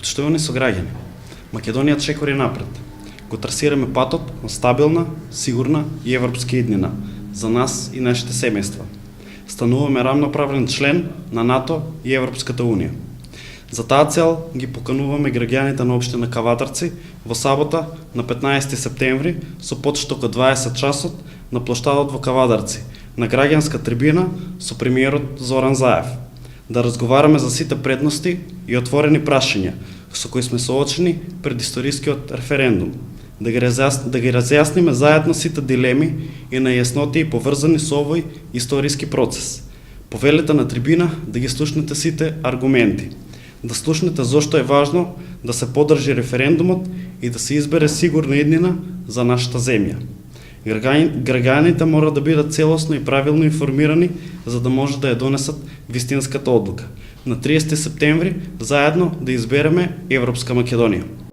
Почитувани сограѓани, Македонија чекори напред. Го трасираме патот на стабилна, сигурна и европска иднина за нас и нашите семејства. Стануваме рамноправен член на НАТО и Европската Унија. За таа цел ги покануваме граѓаните на општина Кавадарци во сабота на 15 септември со почеток од 20 часот на плоштадот во Кавадарци, на граѓанска трибина со премиерот Зоран Заев, да разговараме за сите предности и отворени прашања со кои сме соочени пред историскиот референдум, да ги разјасниме заедно сите дилеми и нејаснотии поврзани со овој историски процес. Повелете на трибина да ги слушнете сите аргументи, да слушнете зошто е важно да се подржи референдумот и да се избере сигурна иднина за нашата земја. Граѓаните мора да бидат целосно и правилно информирани за да може да ја донесат вистинската одлука. На 30 септември заедно да избереме Европска Македонија.